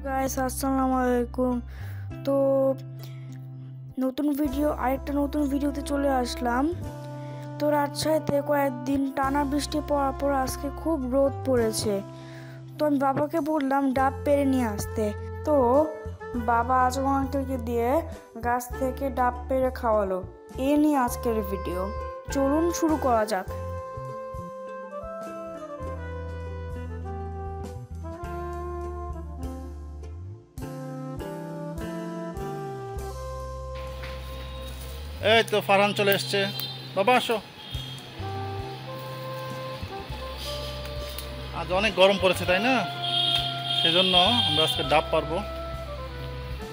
Guys, আসসালামু আলাইকুম। তো আরেকটা নতুন ভিডিওতে চলে আসলাম। তো রাজশাহীতে কয়েকদিন টানা বৃষ্টি পড়ার পর আজকে খুব রোদ পড়েছে। তো আমি বাবাকে বললাম ডাব পেড়ে নিয়ে আসতে। তো বাবা আজম আঙ্কেলকে দিয়ে গাছ থেকে ডাব পেড়ে খাওয়ালো। এ নিয়ে আজকের ভিডিও, চলুন শুরু করা যাক। এই তো ফারহান চলে এসছে। বাবা আসো। আজ অনেক গরম পড়েছে তাই না, সেজন্য আমরা আজকে ডাব পারবো,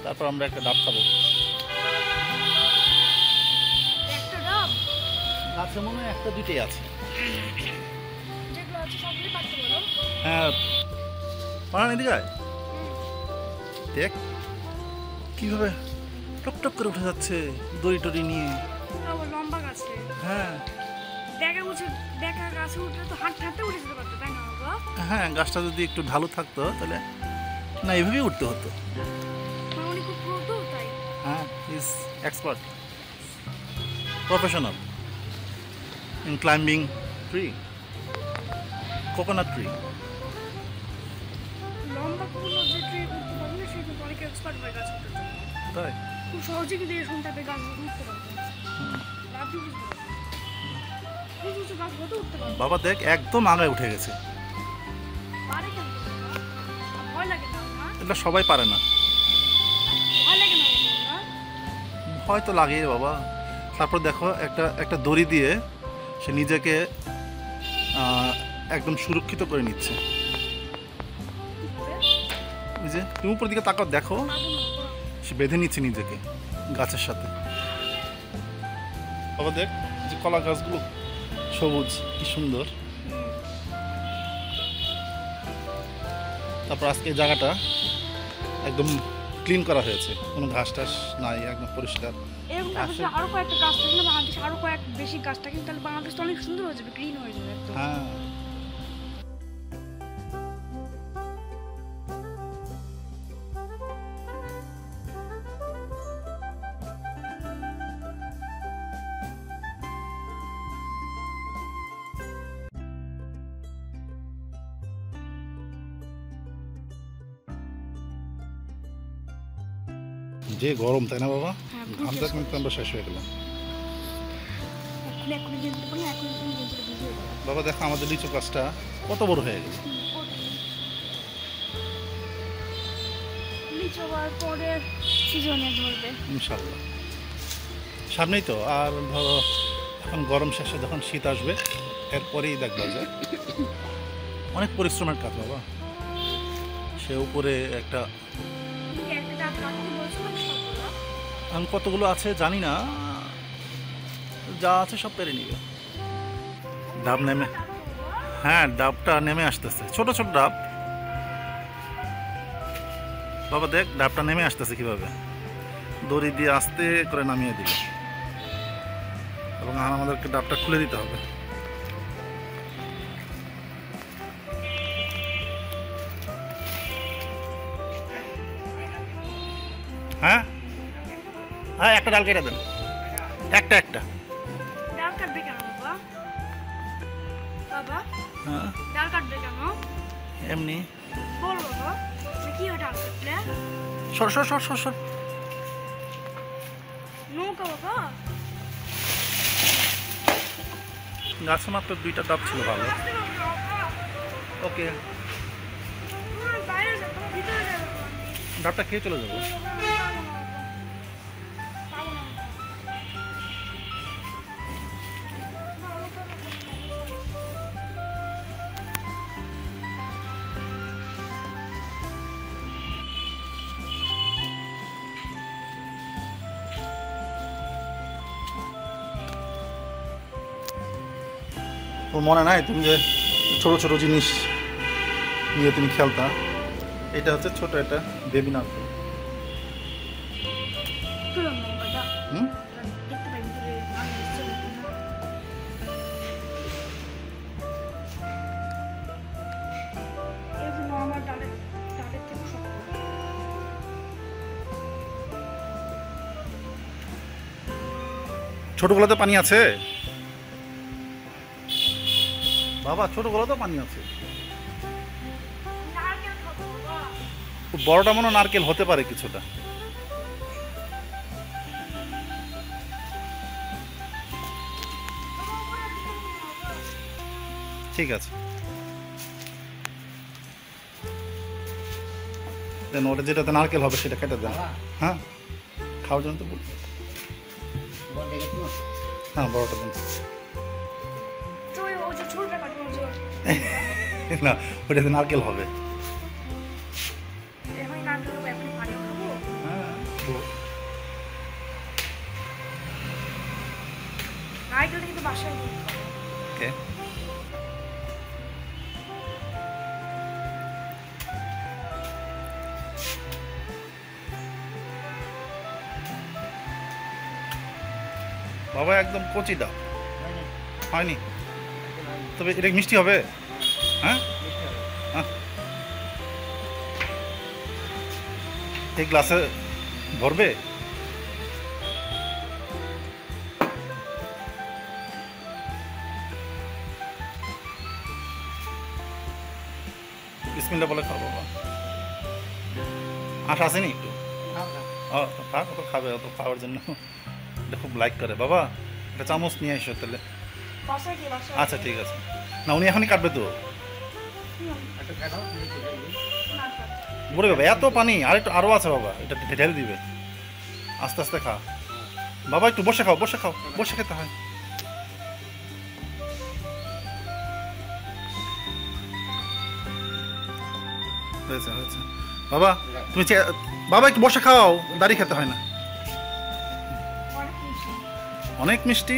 তারপর আমরা একটা ডাব খাবো। গাছে মনে হয় একটা দুইটাই আছে। হ্যাঁ ফারহান এদিকে আয়। দেখ কিভাবে টকটক করে উঠে যাচ্ছে দড়ি টড়ি নিয়ে। লম্বা গাছে হ্যাঁ দেখা গাছে উঠলে তো হাঁটতে হাঁটতে উঠে যেতে পারতো, তাই না বাবা? হ্যাঁ, গাছটা যদি একটু ঢালু থাকতো তাহলে না এভাবেই উঠতে হতো। উনি খুব প্রো তো, তাই। হ্যাঁ, is expert, professional in climbing tree, coconut tree. লম্বা কোনো যে ট্রি উঠতে পারবে না, সে কিন্তু অনেক এক্সপার্ট হয় গাছ উঠতে। তাই খুব সহজে কিন্তু এই শুনতে গাছ উঠতে পারবে। রাজু বুঝতে পারবে গাছ কত উঠতে পারবে। বাবা দেখ একদম আগায় উঠে গেছে। পারে কেন? ভয় লাগে না? এটা সবাই পারে না। ভয় লাগে না? হয়তো লাগে বাবা। তারপর দেখো একটা দড়ি দিয়ে সে নিজেকে একদম সুরক্ষিত করে নিচ্ছে। ওই যে তুমি উপর দিকে তাকাও, দেখো সে বেঁধে নিচ্ছে নিজেকে গাছের সাথে। বাবা দেখ যে কলা গাছগুলো সবুজ, কি সুন্দর। তারপর আজকে এই জায়গাটা একদম ক্লিন করা হয়েছে, কোনো ঘাস টাস নাই, একদম পরিষ্কার। আরো কয়েকটা গাছ থাকলে বাংলাদেশে আরো কয়েক বেশি গাছ থাকে, তাহলে বাংলাদেশটা অনেক সুন্দর হয়ে যাবে, গ্রিন হয়ে যাবে একদম। হ্যাঁ যে গরম, তাই না বাবা? ঘামটা কিন্তু আমরা শেষ হয়ে গেলাম। বাবা দেখো আমাদের লিচু গাছটা কত বড় হয়ে গেল। ইনশাল্লাহ সামনেই তো। আর ধরো এখন গরম শেষে যখন শীত আসবে এরপরেই দেখবা যে অনেক পরিশ্রমের কাজ বাবা। সে উপরে একটা এখন কতগুলো আছে জানি না, যা আছে সব পেরে নিবে। ডাব নেমে, হ্যাঁ ডাবটা নেমে আসতেছে, ছোট ছোট ডাব। বাবা দেখ ডাবটা নেমে আসতেছে কিভাবে, দড়ি দিয়ে আস্তে করে নামিয়ে দিল। এবং আমাদেরকে ডাবটা খুলে দিতে হবে। হ্যাঁ হ্যাঁ, একটা ডাল কেটে দেন, একটা ডাল কাটবে কেন বাবা? বাবা হ্যাঁ ডাল কাটবে কেন? এমনি বল বাবা, কি হয় ডাল কাটলে? সর সর সর সর সর। নৌকা বাবা, গাছে মাত্র 2টা ডাব ছিল, ভালো। ওকে ডাবটা খেয়ে চলে যাবো। ওর মনে নাই তুমি যে ছোট ছোট জিনিস নিয়ে তুমি খেলতা? এটা হচ্ছে ছোট একটা বেবি নারকেল। হুম, ছোট গলাতে পানি আছে বাবা, ছোট গলাতে পানি আছে। বড়টা মনে হয় নারকেল হতে পারে কিছুটা। ঠিক আছে, দেন ওটা যেটাতে নারকেল হবে সেটা কেটে দেন। হ্যাঁ, খাওয়ার জন্য তো বলছি। হ্যাঁ, বড়টা দেন। না, ওটাতে নারকেল হবে। ওকে, বাবা একদম কচি ডাব হয়নি, তবে এটা মিষ্টি হবে। হ্যাঁ, এই গ্লাসে ভরবে। বিসমিল্লাহ বলে খাও বাবা। আশা আসেনি একটু? থাক, অত খাবে, অত খাওয়ার জন্য এটা খুব লাইক করে। বাবা একটা চামচ নিয়ে এসো তাহলে। আচ্ছা ঠিক আছে, না উনি এখনই কাটবে তো। বলে বাবা এত পানি, আর একটু আরও আছে বাবা, এটা ঢেলে দিবে। আস্তে আস্তে খা বাবা, একটু বসে খাও, বসে খাও, বসে খেতে হয়। হয়েছে হয়েছে বাবা, তুমি বাবা একটু বসে খাও, দাঁড়িয়ে খেতে হয় না। অনেক মিষ্টি।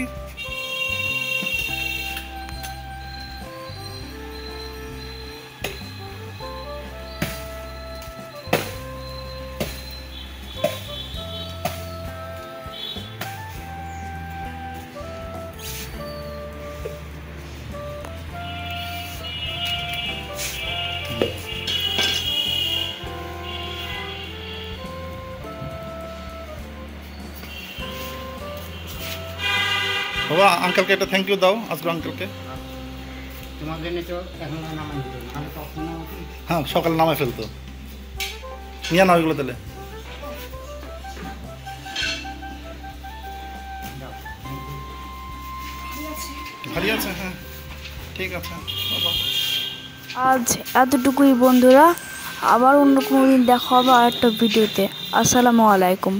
বাবা আঙ্কেলকে একটা থ্যাংক ইউ দাও, আজকে আঙ্কেলকে। তোমার জন্য তো এখন নামাই দিত, আমি তখন হ্যাঁ, সকালে নামাই ফেলতো। নিয়ে নাও এগুলো তাহলে। ভারী আছে, হ্যাঁ ঠিক আছে বাবা। আজ এতটুকুই বন্ধুরা, আবার অন্য কোনো দিন দেখা হবে আরেকটা ভিডিওতে। আসসালামু আলাইকুম।